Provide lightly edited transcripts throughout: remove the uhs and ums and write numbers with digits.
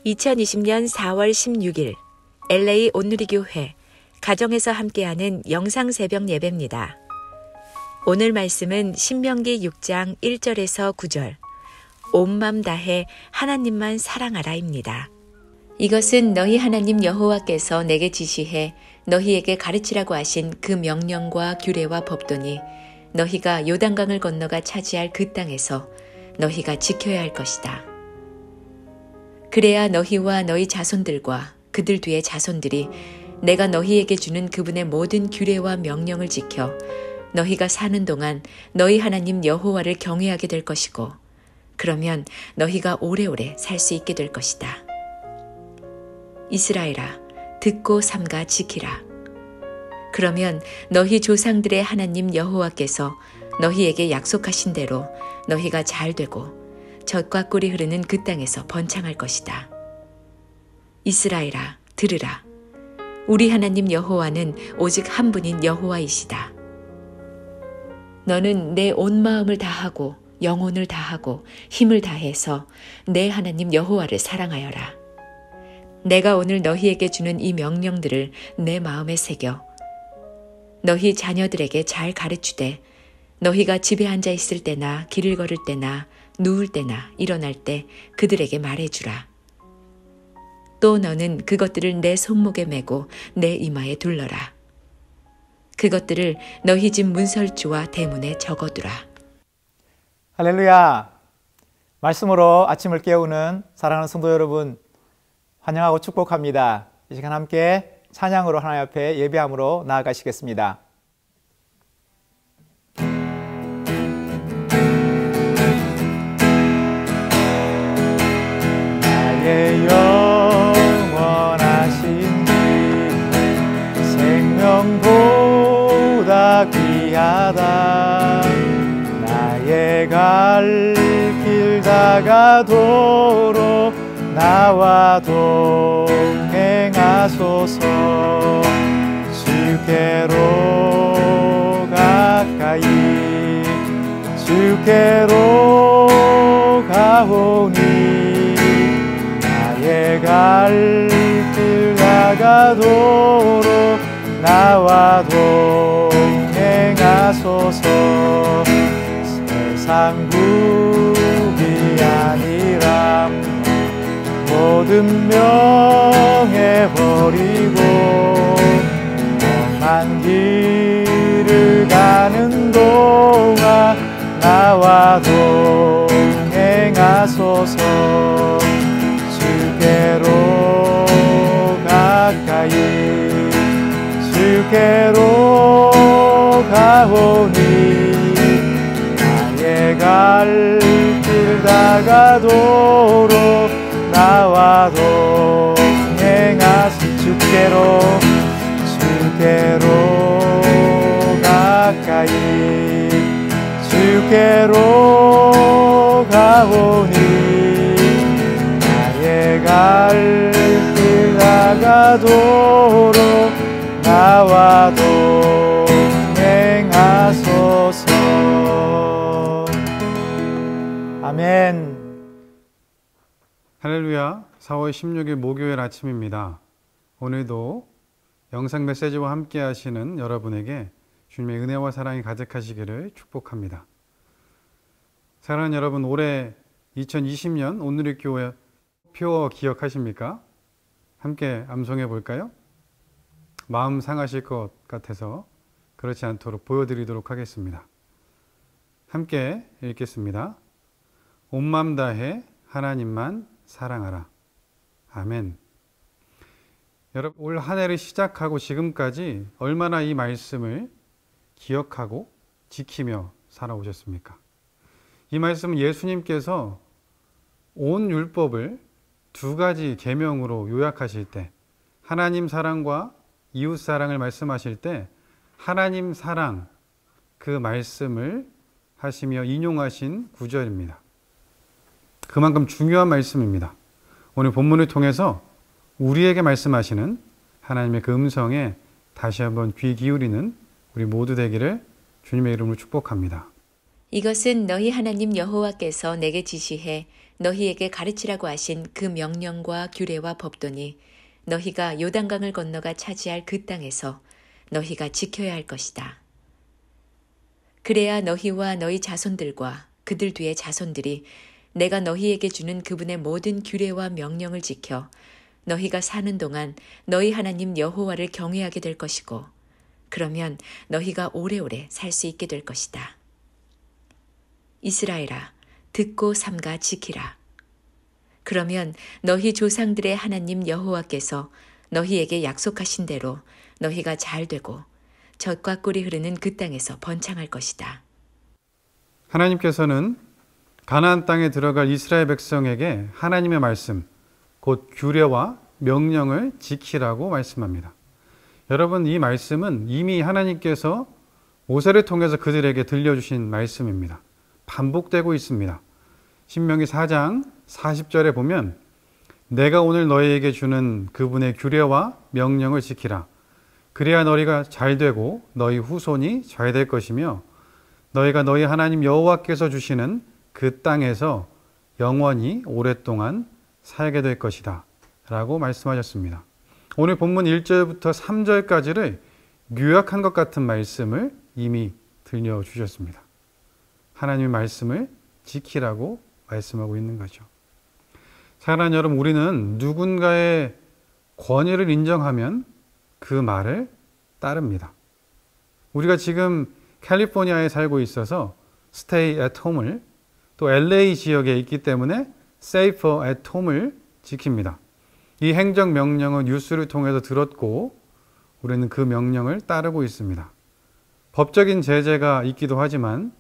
2020년 4월 16일 LA 온누리교회 가정에서 함께하는 영상 새벽 예배입니다. 오늘 말씀은 신명기 6장 1절에서 9절 온 맘 다해 하나님만 사랑하라입니다. 이것은 너희 하나님 여호와께서 내게 지시해 너희에게 가르치라고 하신 그 명령과 규례와 법도니 너희가 요단강을 건너가 차지할 그 땅에서 너희가 지켜야 할 것이다. 그래야 너희와 너희 자손들과 그들 뒤의 자손들이 내가 너희에게 주는 그분의 모든 규례와 명령을 지켜 너희가 사는 동안 너희 하나님 여호와를 경외하게 될 것이고 그러면 너희가 오래오래 살 수 있게 될 것이다. 이스라엘아, 듣고 삼가 지키라. 그러면 너희 조상들의 하나님 여호와께서 너희에게 약속하신 대로 너희가 잘 되고 젖과 꿀이 흐르는 그 땅에서 번창할 것이다. 이스라엘아, 들으라. 우리 하나님 여호와는 오직 한 분인 여호와이시다. 너는 내 온 마음을 다하고 영혼을 다하고 힘을 다해서 내 하나님 여호와를 사랑하여라. 내가 오늘 너희에게 주는 이 명령들을 내 마음에 새겨 너희 자녀들에게 잘 가르치되 너희가 집에 앉아 있을 때나 길을 걸을 때나 누울 때나 일어날 때 그들에게 말해주라. 또 너는 그것들을 내 손목에 메고 내 이마에 둘러라. 그것들을 너희 집 문설주와 대문에 적어두라. 할렐루야! 말씀으로 아침을 깨우는 사랑하는 성도 여러분, 환영하고 축복합니다. 이 시간 함께 찬양으로 하나님 앞에 예배함으로 나아가시겠습니다. 나의 영원하신 주 생명보다 귀하다. 나의 갈 길 다가도록 나와 동행하소서. 주께로 가까이 주께로 가오니 나의 갈 길 다가도록 나와 동행하소서. 세상 국이 아니라 모든 명예버리고 험한 길을 가는 동안 나와 동행하소서. 주께로 가까이 주께로 가오니 나의 갈 길 다가도록 나와 동행하시. 주께로 가까이 주께로 가오니 나의 갈 길 다가도록 나와 동행하소서. 아멘. 할렐루야. 4월 16일 목요일 아침입니다. 오늘도 영상 메시지와 함께 하시는 여러분에게 주님의 은혜와 사랑이 가득하시기를 축복합니다. 사랑하는 여러분, 올해 2020년 온누리교회 표 기억하십니까? 함께 암송해 볼까요? 마음 상하실 것 같아서 그렇지 않도록 보여드리도록 하겠습니다. 함께 읽겠습니다. 온 맘 다해 하나님만 사랑하라. 아멘. 여러분, 올 한 해를 시작하고 지금까지 얼마나 이 말씀을 기억하고 지키며 살아오셨습니까? 이 말씀은 예수님께서 온 율법을 두 가지 계명으로 요약하실 때 하나님 사랑과 이웃 사랑을 말씀하실 때 하나님 사랑 그 말씀을 하시며 인용하신 구절입니다. 그만큼 중요한 말씀입니다. 오늘 본문을 통해서 우리에게 말씀하시는 하나님의 그 음성에 다시 한번 귀 기울이는 우리 모두 되기를 주님의 이름으로 축복합니다. 이것은 너희 하나님 여호와께서 내게 지시해 너희에게 가르치라고 하신 그 명령과 규례와 법도니 너희가 요단강을 건너가 차지할 그 땅에서 너희가 지켜야 할 것이다. 그래야 너희와 너희 자손들과 그들 뒤의 자손들이 내가 너희에게 주는 그분의 모든 규례와 명령을 지켜 너희가 사는 동안 너희 하나님 여호와를 경외하게 될 것이고 그러면 너희가 오래오래 살 수 있게 될 것이다. 이스라엘아, 듣고 삼가 지키라. 그러면 너희 조상들의 하나님 여호와께서 너희에게 약속하신 대로 너희가 잘 되고 젖과 꿀이 흐르는 그 땅에서 번창할 것이다. 하나님께서는 가나안 땅에 들어갈 이스라엘 백성에게 하나님의 말씀, 곧 규례와 명령을 지키라고 말씀합니다. 여러분, 이 말씀은 이미 하나님께서 모세를 통해서 그들에게 들려주신 말씀입니다. 반복되고 있습니다. 신명기 4장 40절에 보면 내가 오늘 너희에게 주는 그분의 규례와 명령을 지키라. 그래야 너희가 잘 되고 너희 후손이 잘 될 것이며 너희가 너희 하나님 여호와께서 주시는 그 땅에서 영원히 오랫동안 살게 될 것이다 라고 말씀하셨습니다. 오늘 본문 1절부터 3절까지를 요약한 것 같은 말씀을 이미 들려주셨습니다. 하나님의 말씀을 지키라고 말씀하고 있는 거죠. 사랑하는 여러분, 우리는 누군가의 권위를 인정하면 그 말을 따릅니다. 우리가 지금 캘리포니아에 살고 있어서 stay at home을, 또 LA 지역에 있기 때문에 safer at home을 지킵니다. 이 행정명령은 뉴스를 통해서 들었고 우리는 그 명령을 따르고 있습니다. 법적인 제재가 있기도 하지만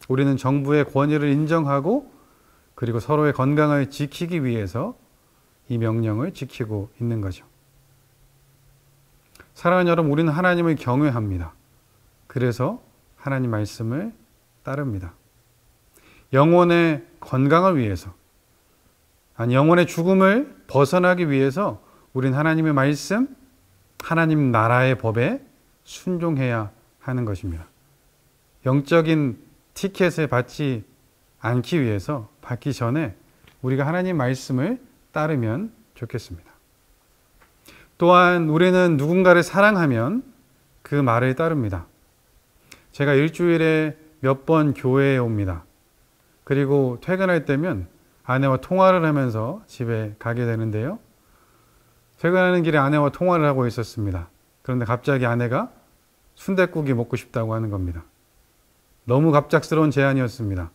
우리는 정부의 권위를 인정하고 그리고 서로의 건강을 지키기 위해서 이 명령을 지키고 있는 거죠. 사랑하는 여러분, 우리는 하나님을 경외합니다. 그래서 하나님 말씀을 따릅니다. 영혼의 건강을 위해서, 아니 영혼의 죽음을 벗어나기 위해서 우리는 하나님의 말씀, 하나님 나라의 법에 순종해야 하는 것입니다. 영적인 티켓을 받지 않기 위해서, 받기 전에 우리가 하나님 말씀을 따르면 좋겠습니다. 또한 우리는 누군가를 사랑하면 그 말을 따릅니다. 제가 일주일에 몇 번 교회에 옵니다. 그리고 퇴근할 때면 아내와 통화를 하면서 집에 가게 되는데요. 퇴근하는 길에 아내와 통화를 하고 있었습니다. 그런데 갑자기 아내가 순댓국이 먹고 싶다고 하는 겁니다. 너무 갑작스러운 제안이었습니다.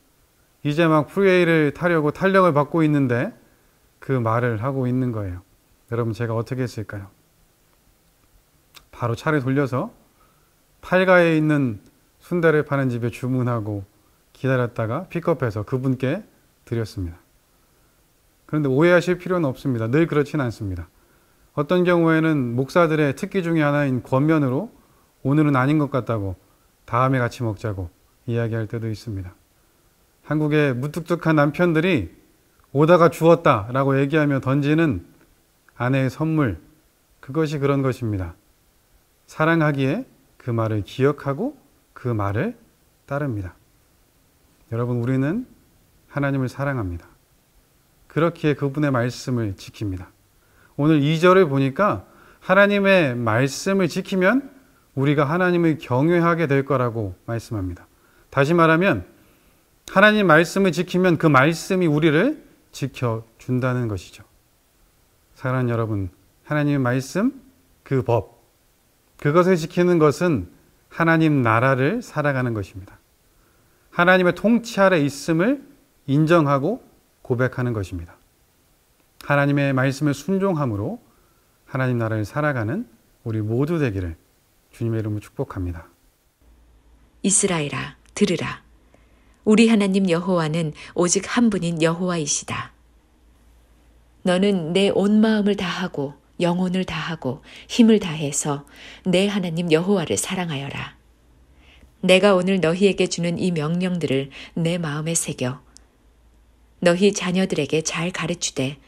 이제 막 프리웨이를 타려고 탄력을 받고 있는데 그 말을 하고 있는 거예요. 여러분, 제가 어떻게 했을까요? 바로 차를 돌려서 팔가에 있는 순대를 파는 집에 주문하고 기다렸다가 픽업해서 그분께 드렸습니다. 그런데 오해하실 필요는 없습니다. 늘 그렇진 않습니다. 어떤 경우에는 목사들의 특기 중에 하나인 권면으로 오늘은 아닌 것 같다고 다음에 같이 먹자고 이야기할 때도 있습니다. 한국의 무뚝뚝한 남편들이 오다가 주웠다라고 얘기하며 던지는 아내의 선물, 그것이 그런 것입니다. 사랑하기에 그 말을 기억하고 그 말을 따릅니다. 여러분, 우리는 하나님을 사랑합니다. 그렇기에 그분의 말씀을 지킵니다. 오늘 2절을 보니까 하나님의 말씀을 지키면 우리가 하나님을 경외하게 될 거라고 말씀합니다. 다시 말하면 하나님 말씀을 지키면 그 말씀이 우리를 지켜준다는 것이죠. 사랑하는 여러분, 하나님의 말씀, 그 법, 그것을 지키는 것은 하나님 나라를 살아가는 것입니다. 하나님의 통치 아래 있음을 인정하고 고백하는 것입니다. 하나님의 말씀을 순종함으로 하나님 나라를 살아가는 우리 모두 되기를 주님의 이름으로 축복합니다. 이스라엘아, 들으라. 우리 하나님 여호와는 오직 한 분인 여호와이시다. 너는 내 온 마음을 다하고 영혼을 다하고 힘을 다해서 내 하나님 여호와를 사랑하여라. 내가 오늘 너희에게 주는 이 명령들을 내 마음에 새겨 너희 자녀들에게 잘 가르치되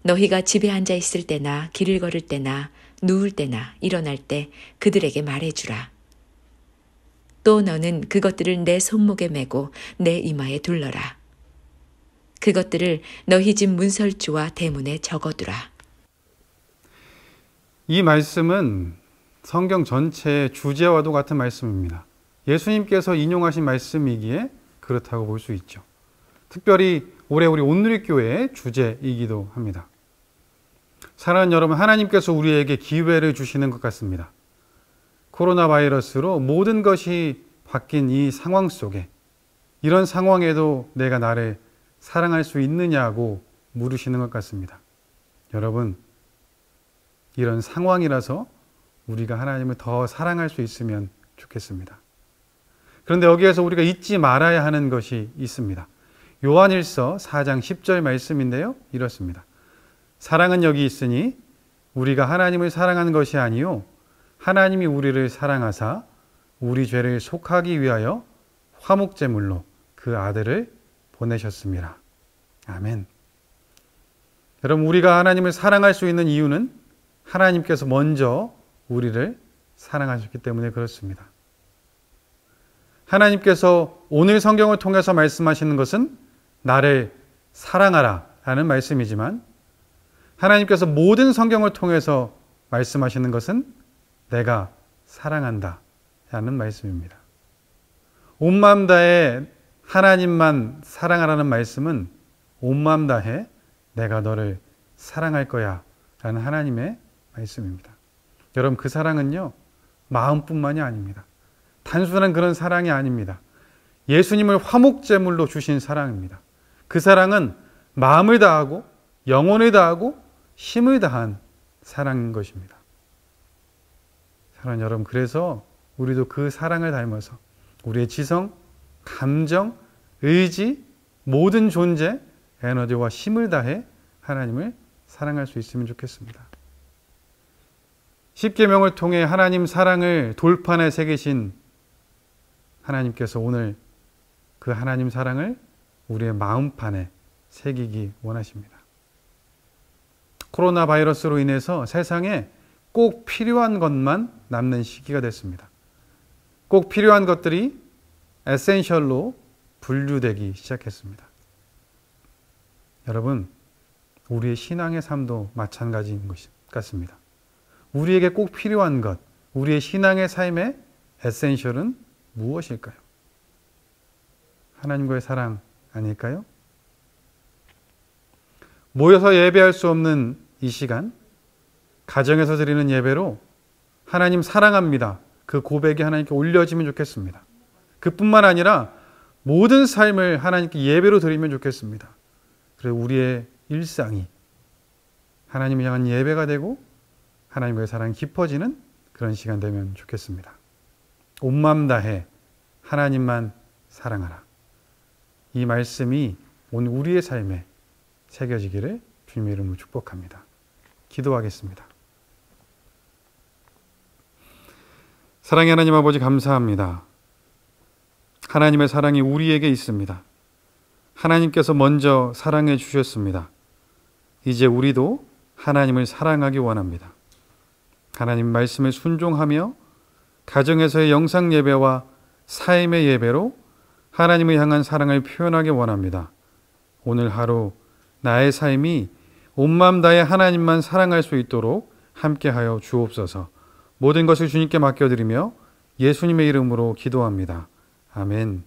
너희가 집에 앉아 있을 때나 길을 걸을 때나 누울 때나 일어날 때 그들에게 말해주라. 또 너는 그것들을 내 손목에 메고 내 이마에 둘러라. 그것들을 너희 집 문설주와 대문에 적어두라. 이 말씀은 성경 전체의 주제와도 같은 말씀입니다. 예수님께서 인용하신 말씀이기에 그렇다고 볼 수 있죠. 특별히 올해 우리 온누리교회의 주제이기도 합니다. 사랑하는 여러분, 하나님께서 우리에게 기회를 주시는 것 같습니다. 코로나 바이러스로 모든 것이 바뀐 이 상황 속에, 이런 상황에도 내가 나를 사랑할 수 있느냐고 물으시는 것 같습니다. 여러분, 이런 상황이라서 우리가 하나님을 더 사랑할 수 있으면 좋겠습니다. 그런데 여기에서 우리가 잊지 말아야 하는 것이 있습니다. 요한일서 4장 10절 말씀인데요, 이렇습니다. 사랑은 여기 있으니 우리가 하나님을 사랑한 것이 아니요 하나님이 우리를 사랑하사 우리 죄를 속하기 위하여 화목제물로 그 아들을 보내셨습니다. 아멘. 여러분, 우리가 하나님을 사랑할 수 있는 이유는 하나님께서 먼저 우리를 사랑하셨기 때문에 그렇습니다. 하나님께서 오늘 성경을 통해서 말씀하시는 것은 나를 사랑하라 라는 말씀이지만, 하나님께서 모든 성경을 통해서 말씀하시는 것은 내가 사랑한다 라는 말씀입니다. 온 마음 다해 하나님만 사랑하라는 말씀은 온 마음 다해 내가 너를 사랑할 거야 라는 하나님의 말씀입니다. 여러분, 그 사랑은요, 마음뿐만이 아닙니다. 단순한 그런 사랑이 아닙니다. 예수님을 화목제물로 주신 사랑입니다. 그 사랑은 마음을 다하고 영혼을 다하고 힘을 다한 사랑인 것입니다. 사랑하는 여러분, 그래서 우리도 그 사랑을 닮아서 우리의 지성, 감정, 의지, 모든 존재, 에너지와 힘을 다해 하나님을 사랑할 수 있으면 좋겠습니다. 십계명을 통해 하나님 사랑을 돌판에 새기신 하나님께서 오늘 그 하나님 사랑을 우리의 마음판에 새기기 원하십니다. 코로나 바이러스로 인해서 세상에 꼭 필요한 것만 남는 시기가 됐습니다. 꼭 필요한 것들이 에센셜로 분류되기 시작했습니다. 여러분, 우리의 신앙의 삶도 마찬가지인 것 같습니다. 우리에게 꼭 필요한 것, 우리의 신앙의 삶의 에센셜은 무엇일까요? 하나님과의 사랑 아닐까요? 모여서 예배할 수 없는 이 시간, 가정에서 드리는 예배로 하나님 사랑합니다, 그 고백이 하나님께 올려지면 좋겠습니다. 그뿐만 아니라 모든 삶을 하나님께 예배로 드리면 좋겠습니다. 그래서 우리의 일상이 하나님을 향한 예배가 되고 하나님과의 사랑이 깊어지는 그런 시간 되면 좋겠습니다. 온 마음 다해 하나님만 사랑하라. 이 말씀이 오늘 우리의 삶에 새겨지기를 주님의 이름으로 축복합니다. 기도하겠습니다. 사랑의 하나님 아버지, 감사합니다. 하나님의 사랑이 우리에게 있습니다. 하나님께서 먼저 사랑해 주셨습니다. 이제 우리도 하나님을 사랑하기 원합니다. 하나님 말씀에 순종하며 가정에서의 영상 예배와 삶의 예배로 하나님을 향한 사랑을 표현하기 원합니다. 오늘 하루 나의 삶이 온 마음 다해 하나님만 사랑할 수 있도록 함께하여 주옵소서. 모든 것을 주님께 맡겨드리며 예수님의 이름으로 기도합니다. 아멘.